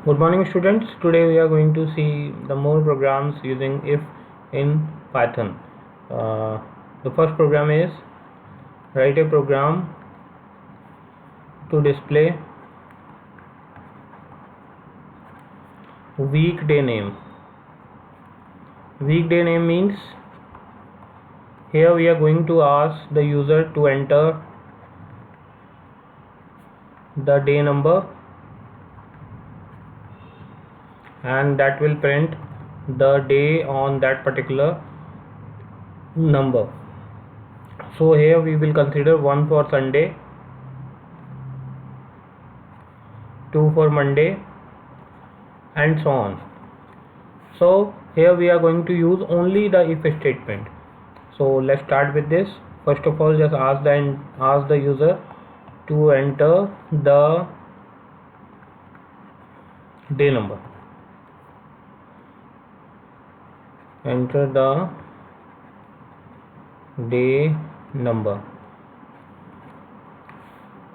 Good morning students. Today we are going to see the more programs using if in Python. The first program is write a program to display weekday name. Weekday name means here we are going to ask the user to enter the day number and that will print the day on that particular number. So here we will consider 1 for Sunday, 2 for Monday and so on. So here we are going to use only the if statement. So let's start with this. First of all, just ask the user to enter the day number. Enter the day number.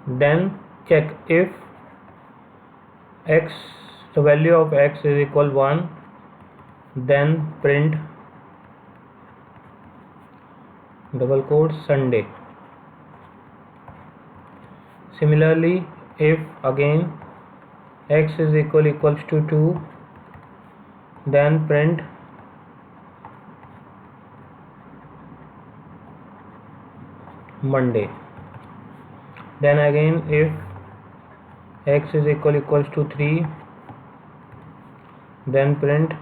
Then check if x, the value of x is equal 1, then print double quote Sunday. Similarly, if again x is equals to 2, then print Monday. Then again if x is equals to 3, then print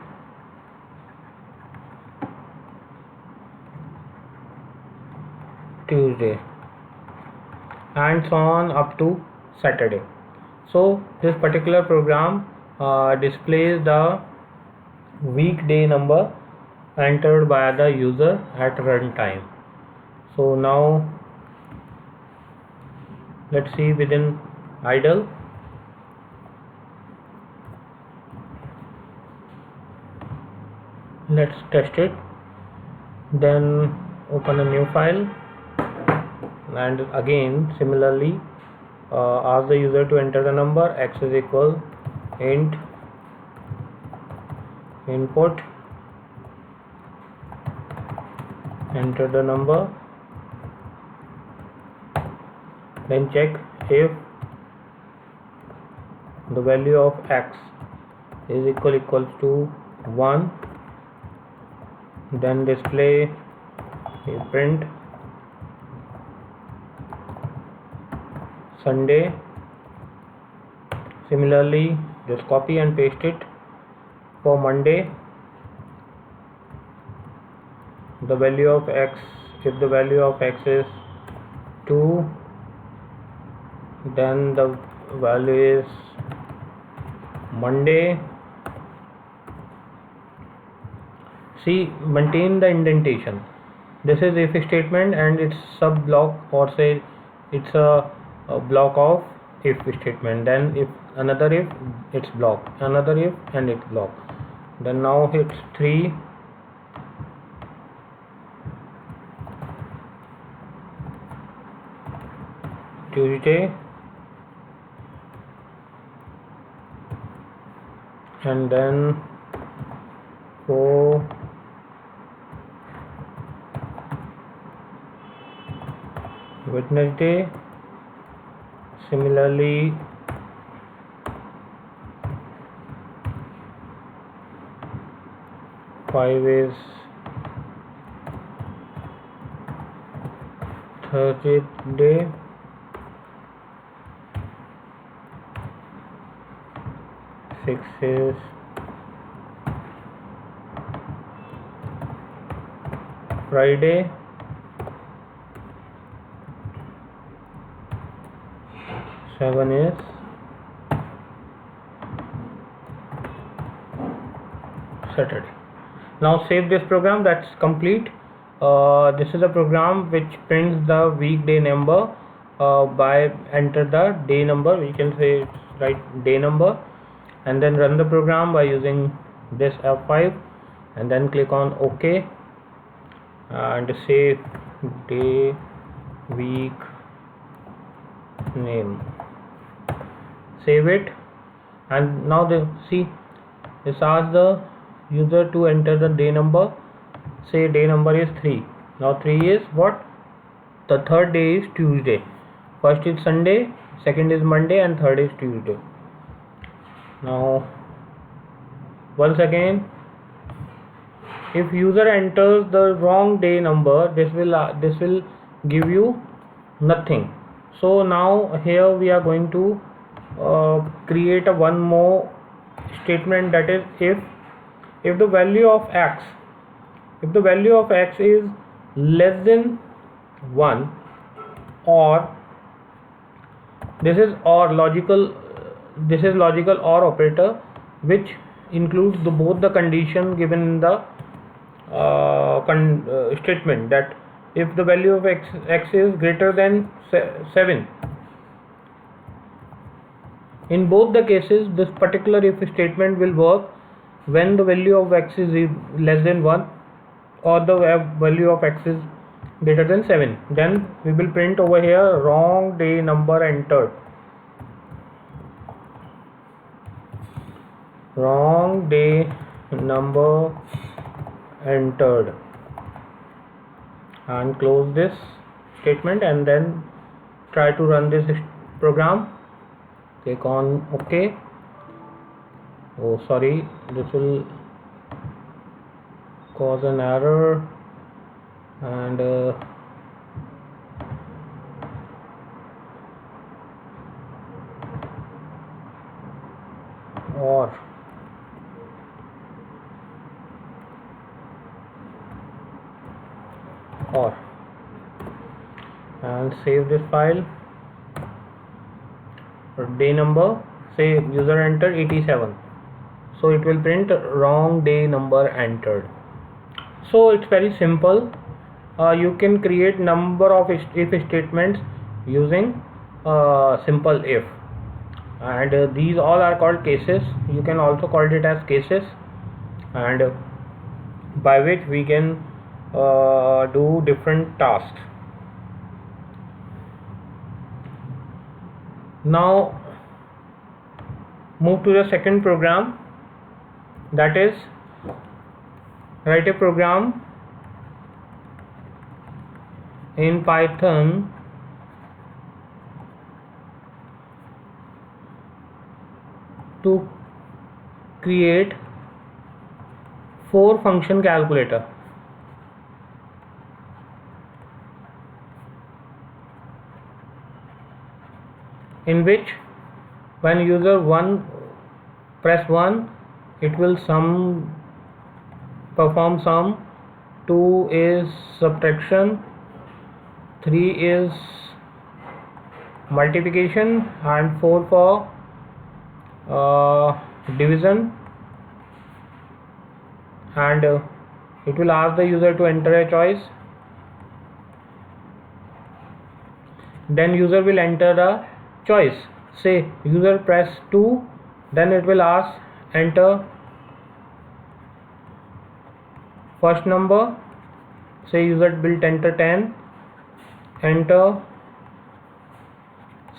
Tuesday, and so on up to Saturday. So this particular program displays the weekday number entered by the user at runtime. So now let's see within idle. Let's test it. Then open a new file and again similarly ask the user to enter the number. X is equal int input, enter the number, then check if the value of x is equals to 1, then display a print Sunday. Similarly, just copy and paste it for Monday. The value of x, if the value of x is 2, then the value is Monday. See, maintain the indentation. This is if statement and its sub block, or say it's a block of if statement. Then if another if, it's block, another if and it's block. Then now it's 3, Tuesday, and then 4, Wednesday. Similarly, five is Thursday, six is Friday, seven is Saturday. Now save this program. That's complete. This is a program which prints the weekday number by enter the day number. We can say write day number and then run the program by using this F5 and then click on OK and say day week name. Save it and now they see this asks the user to enter the day number. Say day number is 3. Now 3 is what? The third day is Tuesday, first is Sunday, second is Monday, and third is Tuesday. Now once again, if user enters the wrong day number, this will give you nothing. So now here we are going to create a one more statement, that is if the value of x is less than 1, or this is logical or operator, which includes both the condition given in the statement, that if the value of x is greater than 7. In both the cases, this particular if statement will work when the value of x is less than 1 or the value of x is greater than 7. Then we will print over here wrong day number entered. Wrong day number entered, and close this statement and then try to run this program. Click on OK. Oh sorry, this will cause an error, and or and save this file. Day number, say user entered 87, so it will print wrong day number entered. So it's very simple. You can create number of if statements using simple if, and these all are called cases. You can also call it as cases, and by which we can do different tasks. Now move to the second program, that is write a program in Python to create 4 function calculator. In which when user 1 press 1, it will perform sum, 2 is subtraction, 3 is multiplication, and 4 for division, and it will ask the user to enter a choice. Then user will enter the choice. Say user press 2, then it will ask enter first number. Say user will enter 10, enter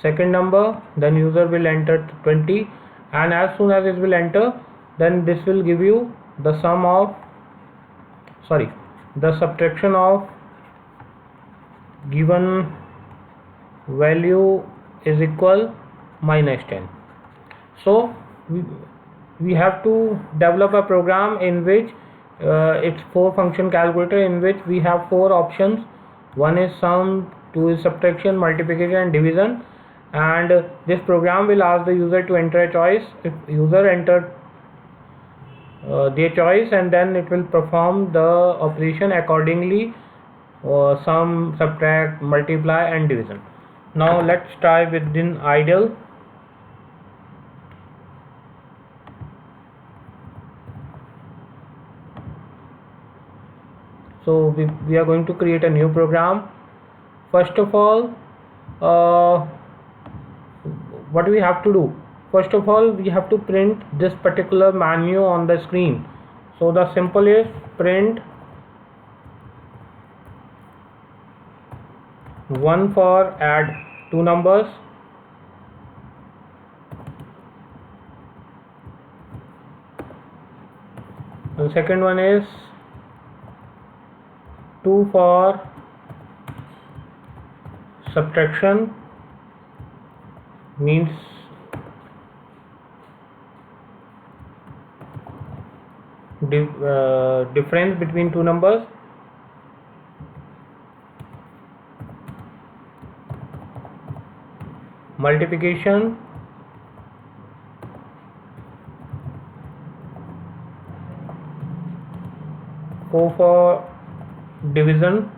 second number, then user will enter 20, and as soon as it will enter, then this will give you the subtraction of given value is equal -10. So we have to develop a program in which it's 4 function calculator, in which we have 4 options. 1 is sum, 2 is subtraction, multiplication, and division, and this program will ask the user to enter a choice. If user entered their choice, and then it will perform the operation accordingly, sum, subtract, multiply, and division. Now let's try within idle. So we are going to create a new program. First of all, what we have to do? First of all, we have to print this particular menu on the screen. So the simple is print 1 for add 2 numbers, The second one is 2 for subtraction, means difference between two numbers. Multiplication, O for division,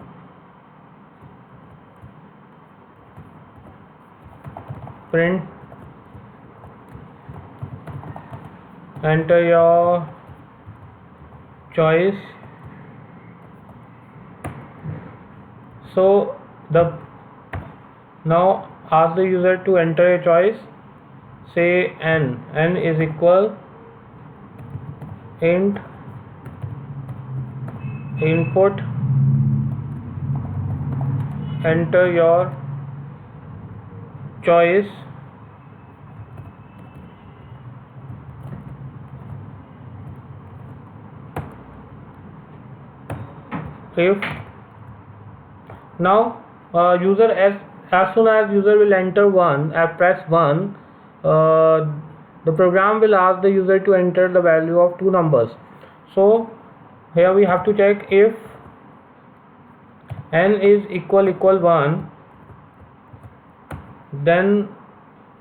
print, enter your choice. So now ask the user to enter a choice. Say n is equal int input, enter your choice. If now user as soon as user will enter 1, press 1, the program will ask the user to enter the value of two numbers. So here we have to check if n is equal 1, then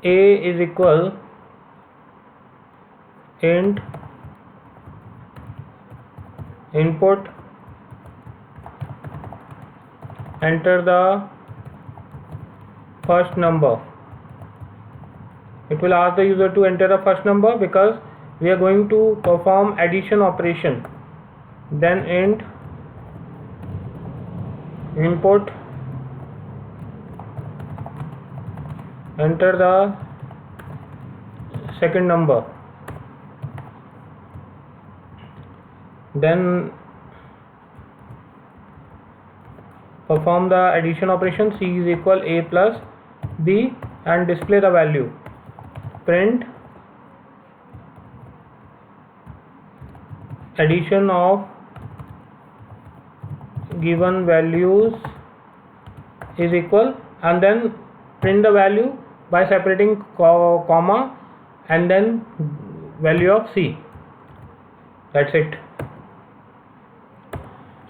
a is equal int input, enter the first number. It will ask the user to enter the first number because we are going to perform addition operation. Then int input, enter the second number. Then perform the addition operation. C is equal a plus b and display the value. Print addition of given values is equal, and then print the value by separating comma and then value of C. That's it.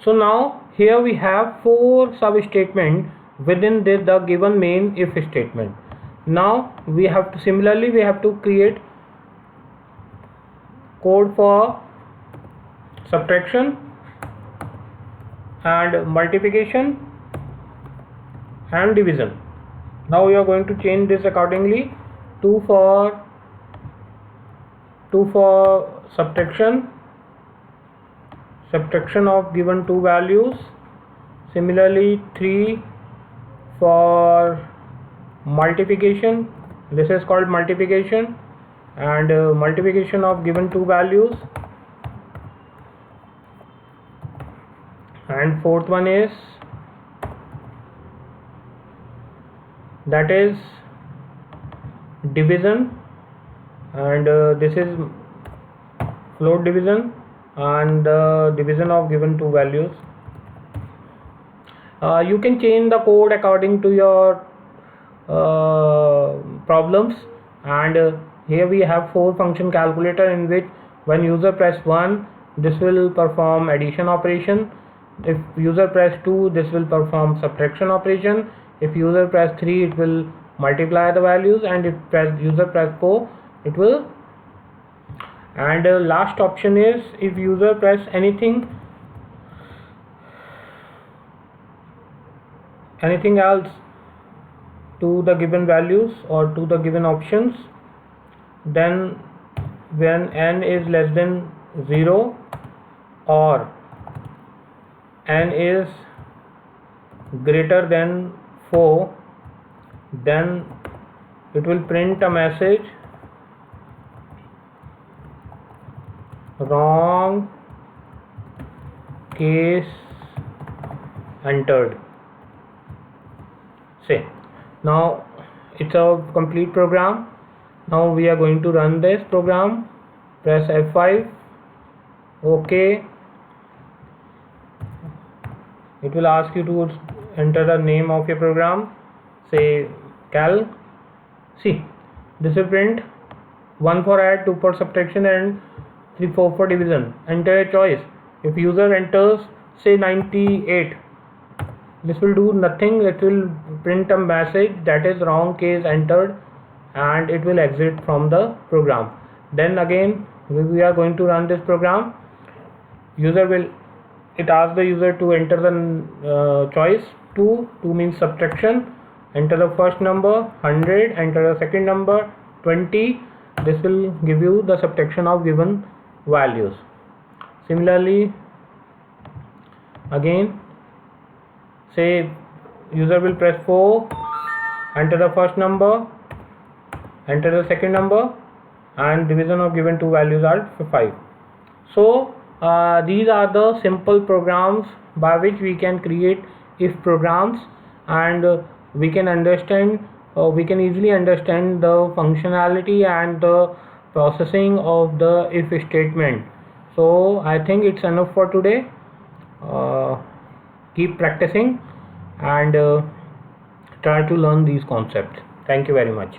So now here we have 4 sub statements within the given main if statement. Now we have to similarly create code for subtraction and multiplication and division. Now we are going to change this accordingly. 2 for subtraction of given two values. Similarly 3 for multiplication, this is called multiplication, and multiplication of given two values. And fourth one is division, and this is float division and division of given two values. You can change the code according to your problems, and here we have 4 function calculator, in which when user press 1, this will perform addition operation. If user press 2, this will perform subtraction operation. If user press 3, it will multiply the values, and if user press 4, it will. And last option is if user press anything else to the given values or to the given options, then when n is less than 0 or n is greater than 4, then it will print a message, wrong case entered. Say, now it's a complete program. Now we are going to run this program. Press F5. OK. It will ask you to enter the name of your program, say cal. See, this will print 1 for add, 2 for subtraction, and 3, 4 for division. Enter a choice. If user enters say 98, this will do nothing. It will print a message that is wrong case entered, and it will exit from the program. Then again we are going to run this program. It asks the user to enter the choice 2 means subtraction. Enter the first number 100, enter the second number 20. This will give you the subtraction of given values. Similarly, again, say user will press 4, enter the first number, enter the second number, and division of given two values are 5. So these are the simple programs by which we can create if programs, and we can easily understand the functionality and the processing of the if statement. So I think it's enough for today. Keep practicing and try to learn these concepts. Thank you very much.